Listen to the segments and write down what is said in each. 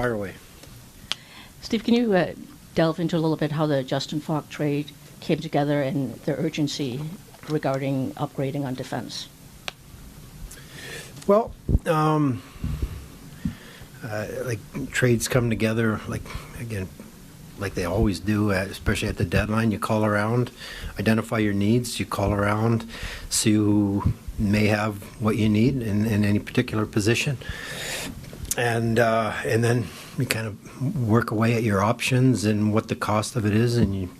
Fire away. Steve, can you delve into a little bit how the Justin Faulk trade came together and the urgency regarding upgrading on defense? Well, like trades come together, like they always do, especially at the deadline. You call around, identify your needs, you call around, see who may have what you need in any particular position. And then you kind of work away at your options and what the cost of it is, and you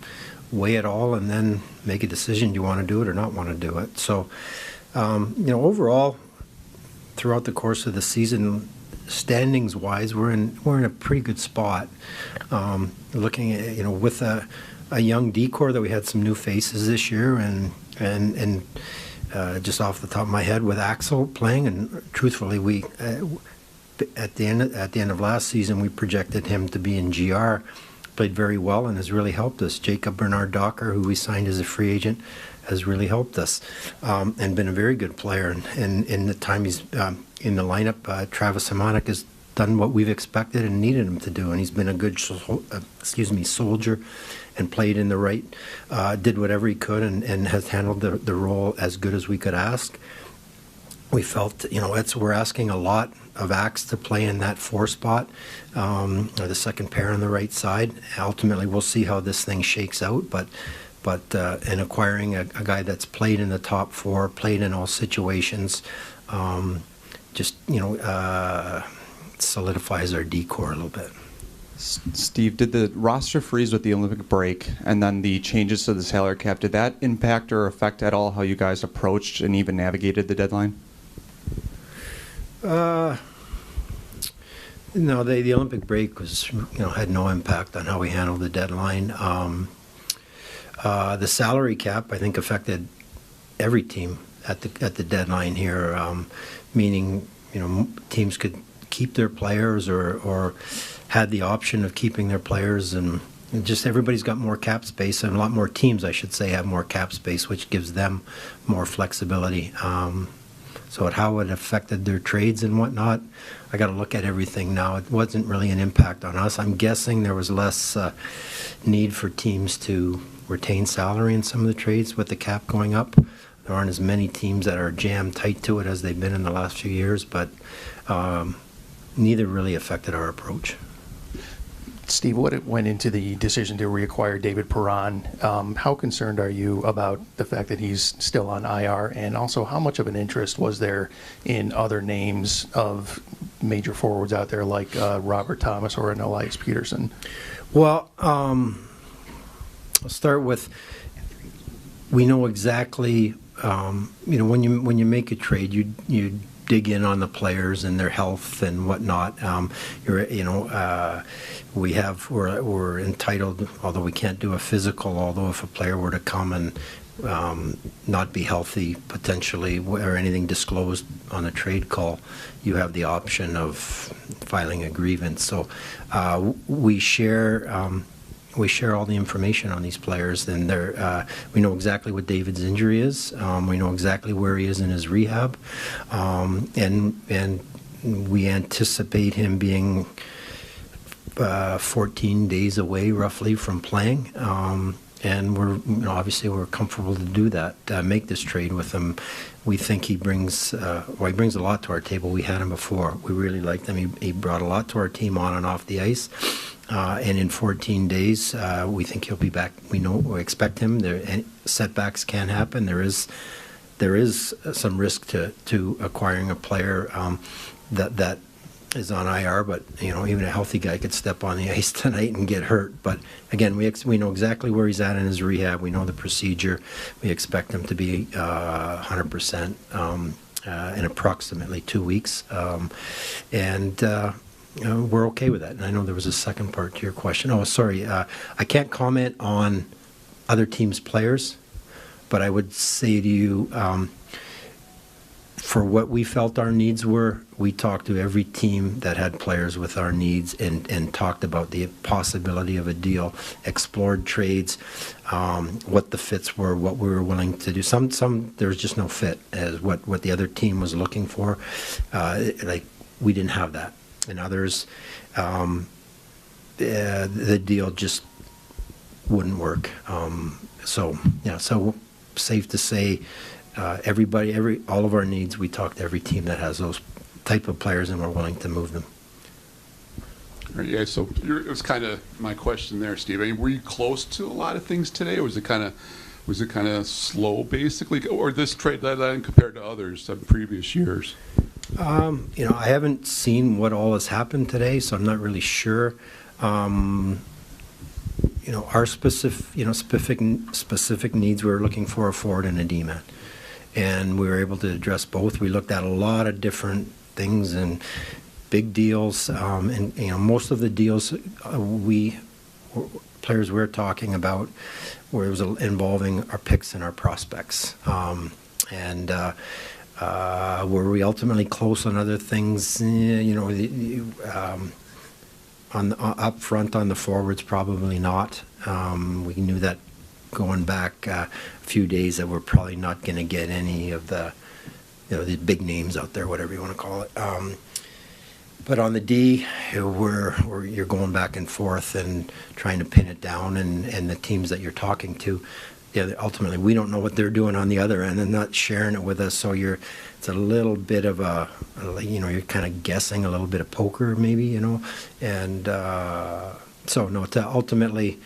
weigh it all and then make a decision. Do you want to do it or not want to do it? So, overall, throughout the course of the season, standings-wise, we're in a pretty good spot. Looking at, with a young decor that we had some new faces this year, and just off the top of my head with Axel playing, and truthfully, we at the end of last season we projected him to be in GR. Played very well and has really helped us. Jacob Bernard-Docker, who we signed as a free agent, has really helped us and been a very good player. And in the time he's in the lineup, Travis Simonik has done what we've expected and needed him to do, and he's been a good soldier and played in the right, did whatever he could and has handled the role as good as we could ask. We felt, we're asking a lot of Axe to play in that 4 spot, or the second pair on the right side. Ultimately, we'll see how this thing shakes out, but in acquiring a guy that's played in the top 4, played in all situations, solidifies our decor a little bit. Steve, did the roster freeze with the Olympic break and then the changes to the salary cap, did that impact or affect at all how you guys approached and even navigated the deadline? No, the Olympic break was, had no impact on how we handled the deadline. The salary cap, I think, affected every team at the deadline here, meaning, teams could keep their players or had the option of keeping their players, and just everybody's got more cap space, and a lot more teams, I should say, have more cap space, which gives them more flexibility. So how it affected their trades and whatnot, I got to look at everything now. It wasn't really an impact on us. I'm guessing there was less need for teams to retain salary in some of the trades with the cap going up. There aren't as many teams that are jammed tight to it as they've been in the last few years, but neither really affected our approach. Steve, what went into the decision to reacquire David Perron? How concerned are you about the fact that he's still on IR, and also how much of an interest was there in other names of major forwards out there like Robert Thomas or an Elias Peterson? Well, I'll start with, we know exactly, when you make a trade, you dig in on the players and their health and whatnot. We're entitled, although we can't do a physical, although if a player were to come and not be healthy potentially, or anything disclosed on a trade call, you have the option of filing a grievance. So we share all the information on these players, and we know exactly what David's injury is. We know exactly where he is in his rehab, and we anticipate him being 14 days away roughly from playing, and we're comfortable to do that, make this trade with him. We think he brings a lot to our table. We had him before. We really liked him. He brought a lot to our team on and off the ice. And in 14 days, we think he'll be back. We expect him. Setbacks can happen. There is some risk to acquiring a player that is on IR, but even a healthy guy could step on the ice tonight and get hurt. But again, we know exactly where he's at in his rehab. We know the procedure. We expect him to be 100% in approximately 2 weeks, and we're okay with that. And I know there was a second part to your question. Oh, sorry. I can't comment on other teams' players, but I would say to you, for what we felt our needs were, we talked to every team that had players with our needs and talked about the possibility of a deal, explored trades, what the fits were, what we were willing to do. Some there was just no fit as what the other team was looking for. We didn't have that. and others, the deal just wouldn't work. So safe to say, all of our needs, we talk to every team that has those type of players, and we're willing to move them. Yeah, so it was kind of my question there, Steve. I mean, were you close to a lot of things today, or was it kind of slow, basically, or this trade deadline compared to others of previous years? I haven't seen what all has happened today, so I'm not really sure. Our specific needs, we were looking for a forward and a D-man, and we were able to address both. We looked at a lot of different things and big deals, and most of the deals players we're talking about where it was involving our picks and our prospects, and were we ultimately close on other things? Up front on the forwards, probably not. We knew that going back a few days that we're probably not going to get any of the big names out there, whatever you want to call it. But on the D, you're going back and forth and trying to pin it down, and the teams that you're talking to, ultimately we don't know what they're doing on the other end and not sharing it with us. So it's a little bit of you're kind of guessing, a little bit of poker maybe, and ultimately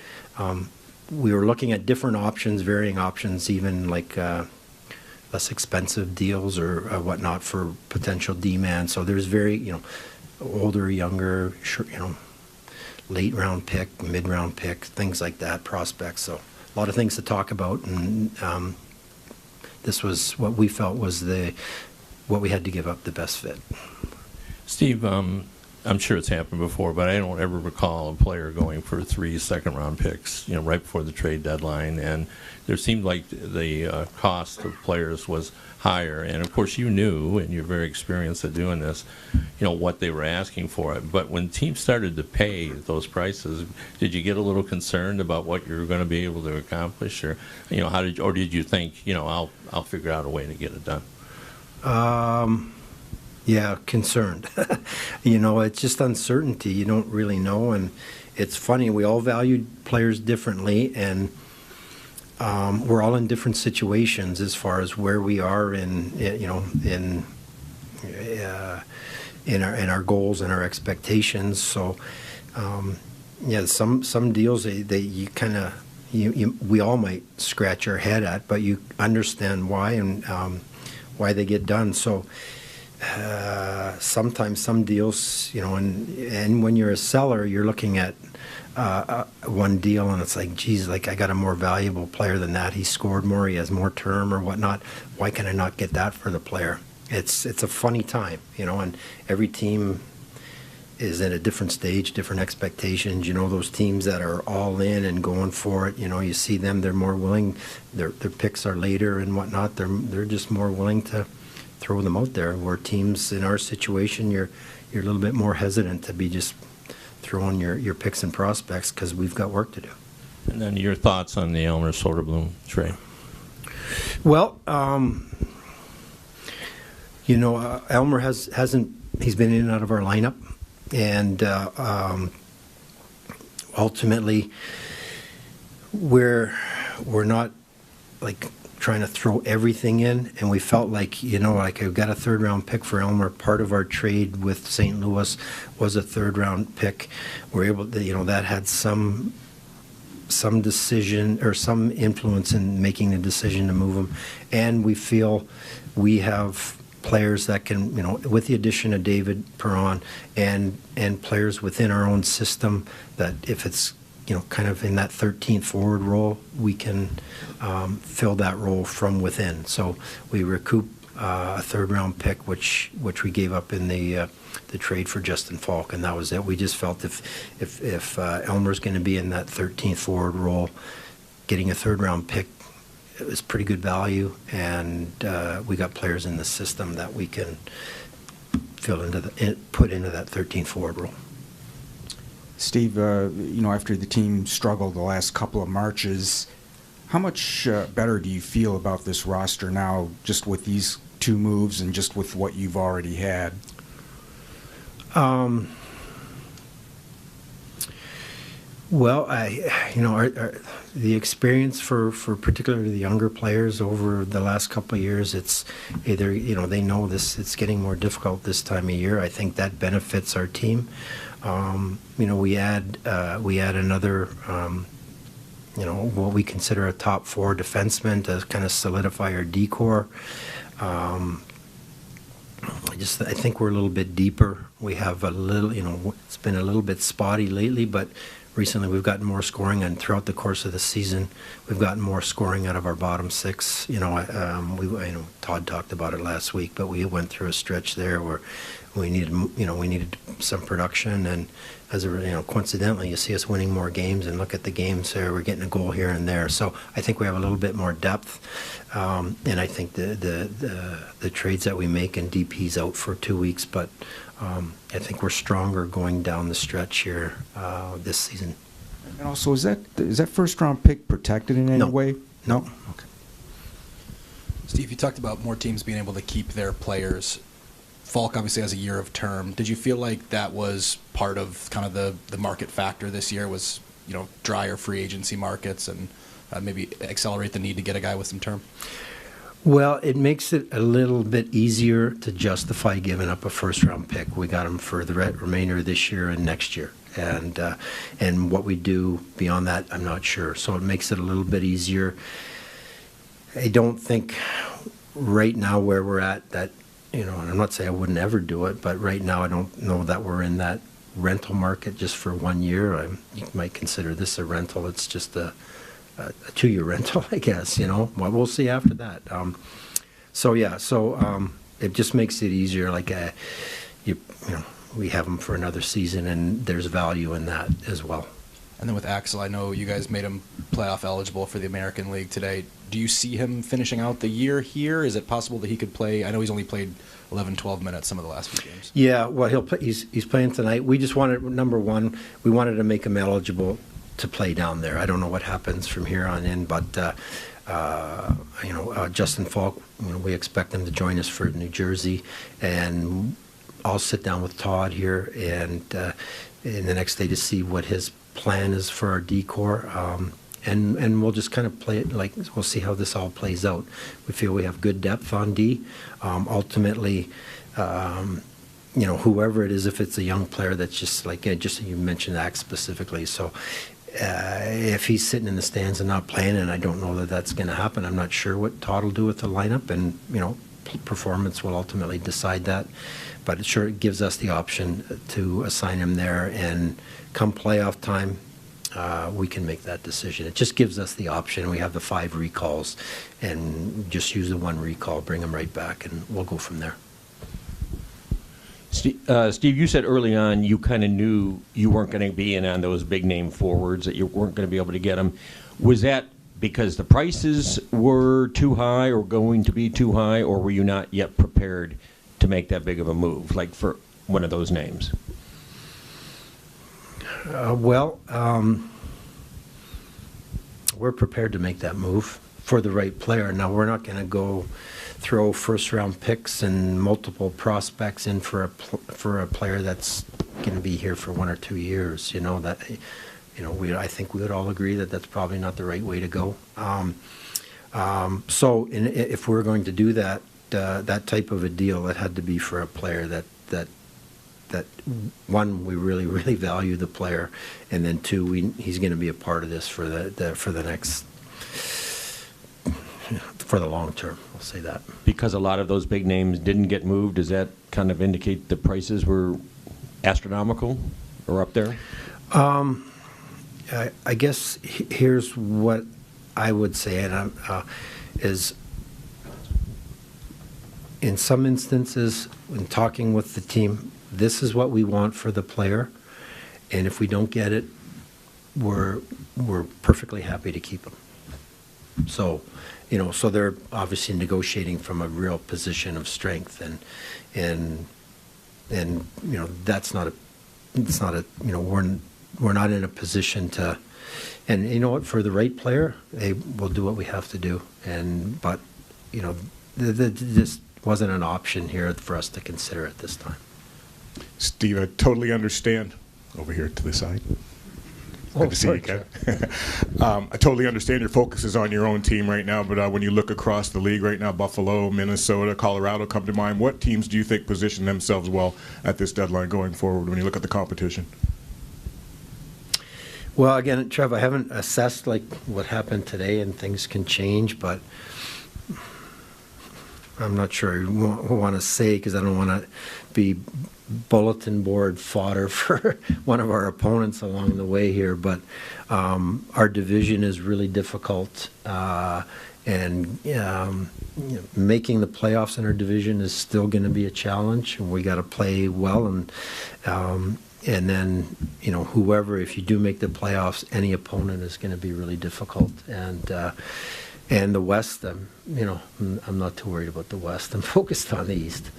we were looking at different options, varying options, even like less expensive deals or whatnot for potential D-man. So there's very, older, younger, late round pick, mid round pick, things like that, prospects. So a lot of things to talk about, and this was what we felt was what we had to give up the best fit. Steve, I'm sure it's happened before, but I don't ever recall a player going for 3 second-round picks, right before the trade deadline, and there seemed like the cost of players was higher. And of course, you knew, and you're very experienced at doing this, what they were asking for it. But when teams started to pay those prices, did you get a little concerned about what you were going to be able to accomplish, or did you think, I'll figure out a way to get it done? Yeah, concerned. It's just uncertainty. You don't really know, and it's funny. We all value players differently, and we're all in different situations as far as where we are in our goals and our expectations. So, some deals we all might scratch our head at, but you understand why and why they get done. So. Sometimes some deals, and when you're a seller, you're looking at one deal and it's like, geez, like I got a more valuable player than that. He scored more, he has more term or whatnot. Why can I not get that for the player? It's a funny time, and every team is at a different stage, different expectations. Those teams that are all in and going for it, you see them, they're more willing, their picks are later and whatnot. They're just more willing to throw them out there, where teams in our situation, you're a little bit more hesitant to be just throwing your picks and prospects because we've got work to do. And then your thoughts on the Elmer Soderblom trade? Well, Elmer he's been in and out of our lineup, and ultimately we're not like trying to throw everything in, and we felt like I've got a third-round pick for Elmer. Part of our trade with St. Louis was a third-round pick. We're able to, that had some decision or some influence in making the decision to move him, and we feel we have players that can, with the addition of David Perron and players within our own system, that if it's kind of in that 13th forward role, we can fill that role from within. So we recoup a third-round pick, which we gave up in the trade for Justin Faulk, and that was it. We just felt if Elmer's going to be in that 13th forward role, getting a third-round pick, it was pretty good value, and we got players in the system that we can put into that 13th forward role. Steve, after the team struggled the last couple of Marches, how much better do you feel about this roster now, just with these two moves and just with what you've already had? Well, the experience for particularly the younger players over the last couple of years, it's either, they know it's getting more difficult this time of year. I think that benefits our team. We add another, what we consider a top 4 defenseman to kind of solidify our decor. I think we're a little bit deeper. We have a little, it's been a little bit spotty lately, but recently we've gotten more scoring, and throughout the course of the season, we've gotten more scoring out of our bottom 6. Todd talked about it last week, but we went through a stretch there where we needed some production, and coincidentally, you see us winning more games, and look at the games there, we're getting a goal here and there. So I think we have a little bit more depth, and I think the trades that we make, and DP's out for 2 weeks, but I think we're stronger going down the stretch here this season. And also, is that first round pick protected in any way? No. Okay. Steve, you talked about more teams being able to keep their players. Faulk obviously has a year of term. Did you feel like that was part of kind of the market factor this year, was drier free agency markets, and maybe accelerate the need to get a guy with some term? Well, it makes it a little bit easier to justify giving up a first-round pick. We got him for the remainder of this year and next year, and what we do beyond that, I'm not sure. So it makes it a little bit easier. I don't think right now where we're at that, and I'm not saying I wouldn't ever do it, but right now I don't know that we're in that rental market just for 1 year. You might consider this a rental. It's just a 2-year rental, I guess, Well, we'll see after that. It just makes it easier. Like, we have him for another season, and there's value in that as well. And then with Axel, I know you guys made him playoff eligible for the American League today. Do you see him finishing out the year here? Is it possible that he could play? I know he's only played 11, 12 minutes some of the last few games. Yeah, well, he'll play. He's playing tonight. We just wanted, number one, we wanted to make him eligible to play down there. I don't know what happens from here on in, but Justin Faulk, we expect him to join us for New Jersey, and I'll sit down with Todd here and in the next day to see what his plan is for our decor, and we'll just kind of play it, like, we'll see how this all plays out. We feel we have good depth on D. Ultimately, whoever it is, if it's a young player that's just like, just you mentioned Axe specifically, so if he's sitting in the stands and not playing, and I don't know that that's going to happen, I'm not sure what Todd will do with the lineup, and performance will ultimately decide that. But it gives us the option to assign him there, and come playoff time, we can make that decision. It just gives us the option. We have the 5 recalls, and just use the 1 recall, bring him right back, and we'll go from there. Steve, you said early on you kind of knew you weren't going to be in on those big-name forwards, that you weren't going to be able to get them. Was that because the prices were too high or going to be too high, or were you not yet prepared to make that big of a move, like for one of those names? We're prepared to make that move for the right player. Now, we're not going to go throw first-round picks and multiple prospects in for a player that's going to be here for 1 or 2 years. I think we would all agree that that's probably not the right way to go. If we're going to do that, that type of a deal, it had to be for a player that one, we really, really value the player, and then 2, he's going to be a part of this for the long term. I'll say that. Because a lot of those big names didn't get moved, does that kind of indicate the prices were astronomical or up there? I guess here's what I would say, and is in some instances, when talking with the team, this is what we want for the player, and if we don't get it, we're perfectly happy to keep them. So, so they're obviously negotiating from a real position of strength, and that's not we're not in a position to, and you know what, for the right player, we'll do what we have to do, but this wasn't an option here for us to consider at this time. Steve, I totally understand. Over here to the side. Good to see you, Ken. I totally understand your focus is on your own team right now, but when you look across the league right now, Buffalo, Minnesota, Colorado come to mind. What teams do you think position themselves well at this deadline going forward when you look at the competition? Well, again, Trev, I haven't assessed like what happened today, and things can change, but I'm not sure I want to say because I don't want to be bulletin board fodder for one of our opponents along the way here. But our division is really difficult, and making the playoffs in our division is still going to be a challenge, and we got to play well. And then, whoever, if you do make the playoffs, any opponent is going to be really difficult. And the West, I'm not too worried about the West. I'm focused on the East.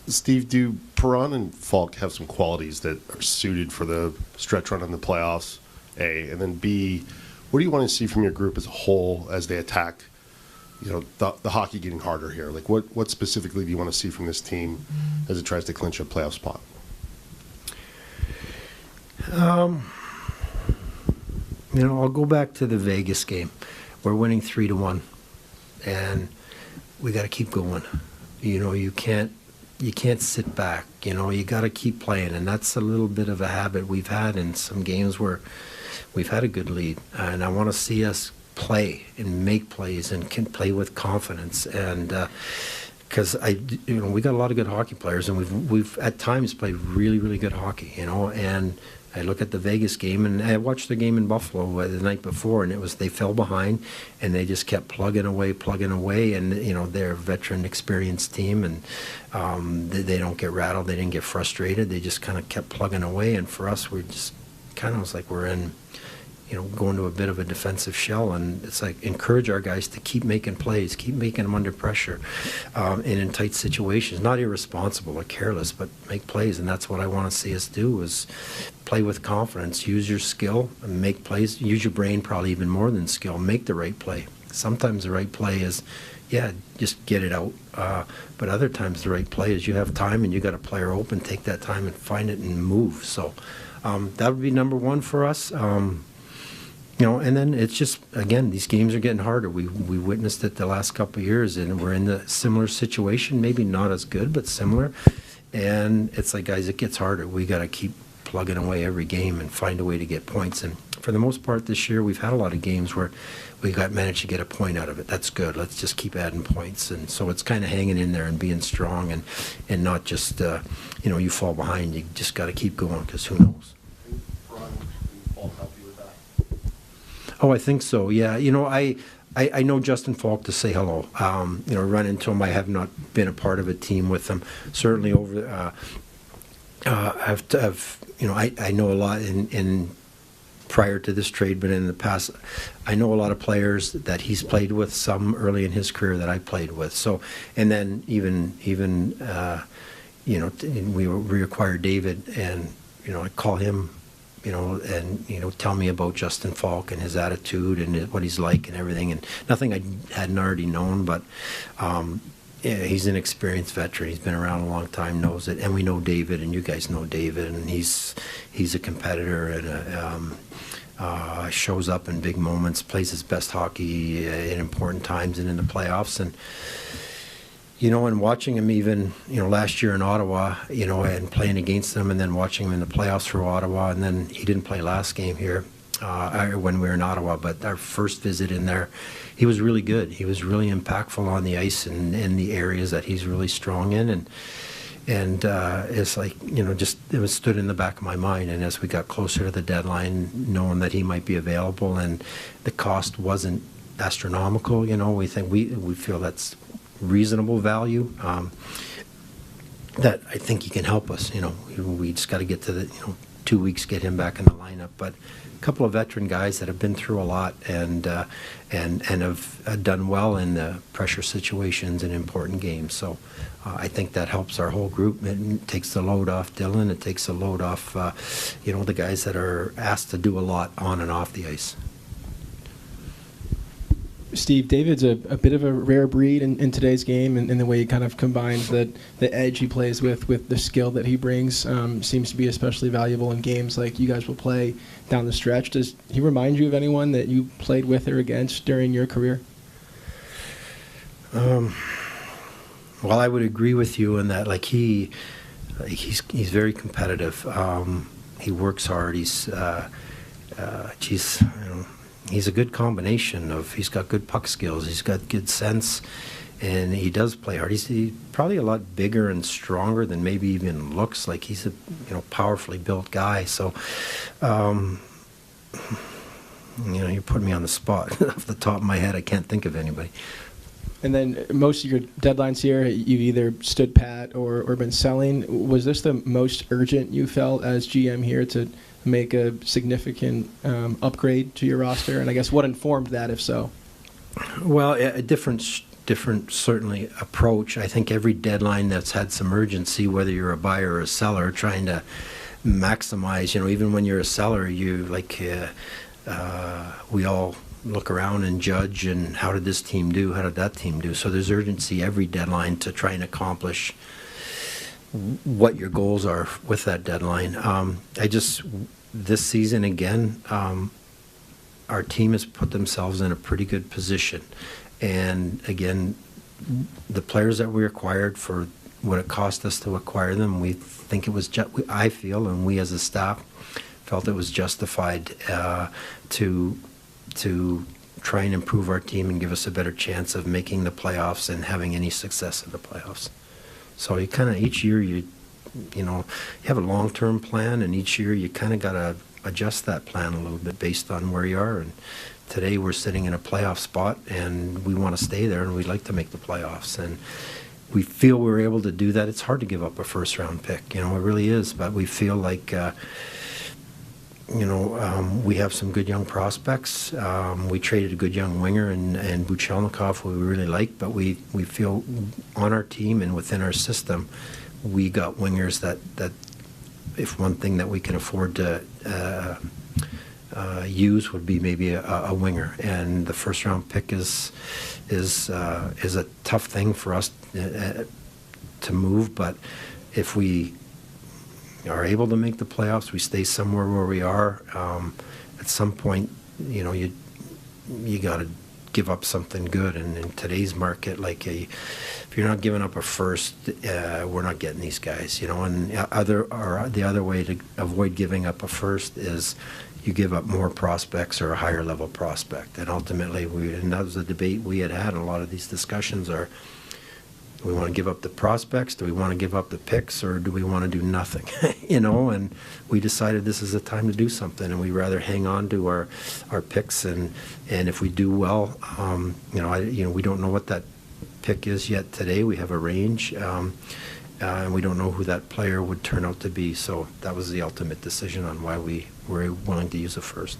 Steve, do Perron and Faulk have some qualities that are suited for the stretch run in the playoffs, A? And then B, what do you want to see from your group as a whole as they attack, the hockey getting harder here? Like, what specifically do you want to see from this team as it tries to clinch a playoff spot? I'll go back to the Vegas game. We're winning 3-1, and we got to keep going. You can't sit back. You got to keep playing, and that's a little bit of a habit we've had in some games where we've had a good lead, and I want to see us play and make plays and can play with confidence. And because we got a lot of good hockey players, and we've at times played really, really good hockey. And I look at the Vegas game, and I watched the game in Buffalo the night before, and they fell behind, and they just kept plugging away, and they're a veteran, experienced team, and they don't get rattled, they didn't get frustrated, they just kind of kept plugging away, and for us, we're just kind of was like we're in, going to a bit of a defensive shell, and it's like encourage our guys to keep making plays, keep making them under pressure, and in tight situations, not irresponsible or careless, but make plays, and that's what I want to see us do is play with confidence, use your skill, and make plays, use your brain probably even more than skill, make the right play. Sometimes the right play is, just get it out, but other times the right play is you have time and you got a player open, take that time and find it and move. So that would be number one for us. And then it's just, again, these games are getting harder. We witnessed it the last couple of years, and we're in the similar situation, maybe not as good, but similar. And it's like, guys, it gets harder. We got to keep plugging away every game and find a way to get points. And for the most part this year, we've had a lot of games where we managed to get a point out of it. That's good. Let's just keep adding points. And so it's kind of hanging in there and being strong and not just, you fall behind. You just got to keep going because who knows. Oh, I think so. Yeah, I know Justin Faulk to say hello. Run into him. I have not been a part of a team with him. Certainly over. I know a lot in prior to this trade, but in the past, I know a lot of players that he's played with. Some early in his career that I played with. So, and then even we reacquired David, and I call him. And tell me about Justin Faulk and his attitude and what he's like and everything, and nothing I hadn't already known, but he's an experienced veteran. He's been around a long time, knows it, and we know David, and you guys know David, and he's a competitor and shows up in big moments, plays his best hockey in important times and in the playoffs, and and watching him even, last year in Ottawa, and playing against them, and then watching him in the playoffs for Ottawa, and then he didn't play last game here when we were in Ottawa, but our first visit in there, he was really good. He was really impactful on the ice and in the areas that he's really strong in, and it's like, it was stood in the back of my mind, and as we got closer to the deadline, knowing that he might be available, and the cost wasn't astronomical, we think we feel that's reasonable value, that I think he can help us. We just got to get to the 2 weeks, get him back in the lineup. But a couple of veteran guys that have been through a lot and have done well in the pressure situations and important games. So I think that helps our whole group. It takes the load off Dylan. It takes the load off the guys that are asked to do a lot on and off the ice. Steve, David's a bit of a rare breed in today's game, and in the way he kind of combines the edge he plays with the skill that he brings. Seems to be especially valuable in games like you guys will play down the stretch. Does he remind you of anyone that you played with or against during your career? Well, I would agree with you in that, like he's very competitive. He works hard. He's a good combination of, he's got good puck skills, he's got good sense, and he does play hard. He's probably a lot bigger and stronger than maybe even looks. Like he's a powerfully built guy. So, you put me on the spot. Off the top of my head, I can't think of anybody. And then most of your deadlines here, you've either stood pat or been selling. Was this the most urgent you felt as GM here to make a significant upgrade to your roster? And I guess what informed that, if so? Well, a different certainly approach. I think every deadline that's had some urgency, whether you're a buyer or a seller, trying to maximize. Even when you're a seller, you we all look around and judge, and how did this team do? How did that team do? So there's urgency every deadline to try and accomplish what your goals are with that deadline. This season again, our team has put themselves in a pretty good position. And again, the players that we acquired for what it cost us to acquire them, we think it was, I feel, and we as a staff felt it was justified to try and improve our team and give us a better chance of making the playoffs and having any success in the playoffs. So you kind of, each year you have a long-term plan, and each year you kind of got to adjust that plan a little bit based on where you are. And today we're sitting in a playoff spot, and we want to stay there, and we'd like to make the playoffs. And we feel we're able to do that. It's hard to give up a first-round pick, it really is. But we feel like we have some good young prospects. We traded a good young winger and Buchelnikov, who we really like, but we feel on our team and within our system, we got wingers that if one thing that we can afford to use would be maybe a winger. And the first round pick is a tough thing for us to move, but if we are able to make the playoffs, we stay somewhere where we are. At some point, you got to give up something good. And in today's market, if you're not giving up a first, we're not getting these guys. And the other way to avoid giving up a first is you give up more prospects or a higher level prospect. And ultimately, and that was the debate we had. A lot of these discussions are, do we want to give up the prospects? Do we want to give up the picks, or do we want to do nothing? And we decided this is the time to do something, and we'd rather hang on to our picks, and if we do well, we don't know what that pick is yet today. We have a range, and we don't know who that player would turn out to be. So that was the ultimate decision on why we were willing to use a first.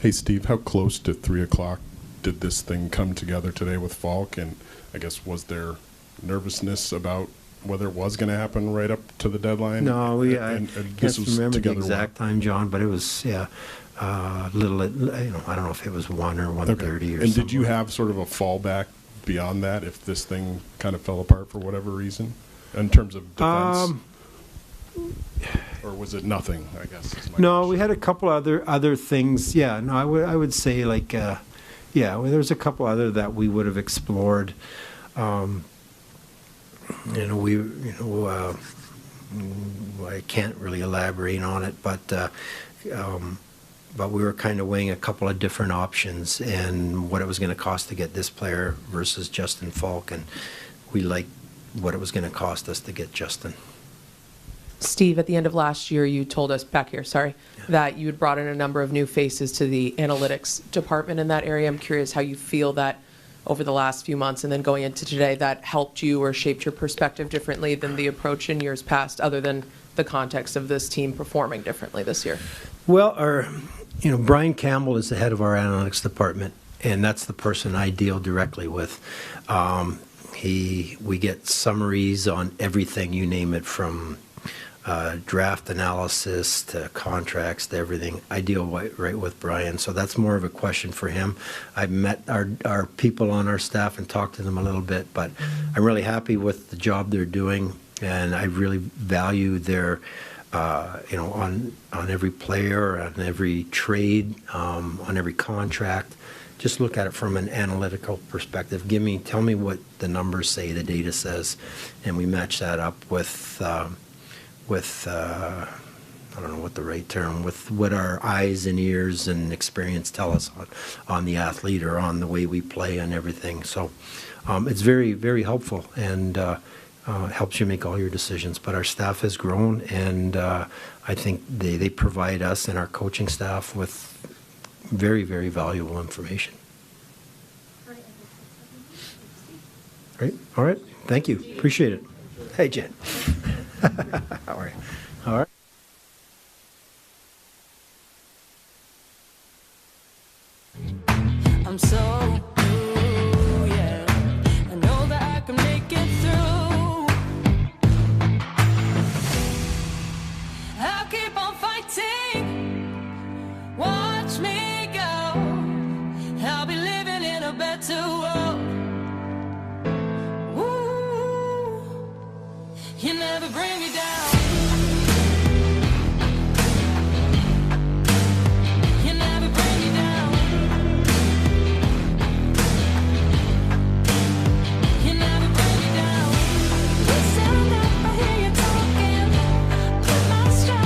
Hey, Steve, how close to 3 o'clock did this thing come together today with Faulk? And I guess, was there nervousness about whether it was going to happen right up to the deadline? No, I can't remember the exact time, John, but it was little. I don't know if it was 1 or 1:30 or something. And did you have sort of a fallback beyond that if this thing kind of fell apart for whatever reason, in terms of defense? Or was it nothing? I guess. No, we had a couple other things. Yeah, no, I would say there's a couple other that we would have explored. I can't really elaborate on it, but we were kind of weighing a couple of different options and what it was going to cost to get this player versus Justin Faulk, and we liked what it was going to cost us to get Justin. Steve, at the end of last year, you told us that you had brought in a number of new faces to the analytics department in that area. I'm curious how you feel that over the last few months and then going into today that helped you or shaped your perspective differently than the approach in years past, other than the context of this team performing differently this year? Well, Brian Campbell is the head of our analytics department, and that's the person I deal directly with. We get summaries on everything, you name it, from draft analysis to contracts to everything. I deal right with Brian, so that's more of a question for him. I've met our people on our staff and talked to them a little bit, but I'm really happy with the job they're doing, and I really value their, on every player, on every trade, on every contract. Just look at it from an analytical perspective. Tell me what the numbers say, the data says, and we match that up with I don't know what the right term, with what our eyes and ears and experience tell us on the athlete or on the way we play and everything. So it's very, very helpful and helps you make all your decisions. But our staff has grown, and I think they provide us and our coaching staff with very, very valuable information. Great. All right. Thank you. Appreciate it. Hey, Jen. How are you? All right. I'm so blue, yeah. I know that I can make it through. I'll keep on fighting. Watch me go. I'll be living in a better world. Ooh, you never bring me down.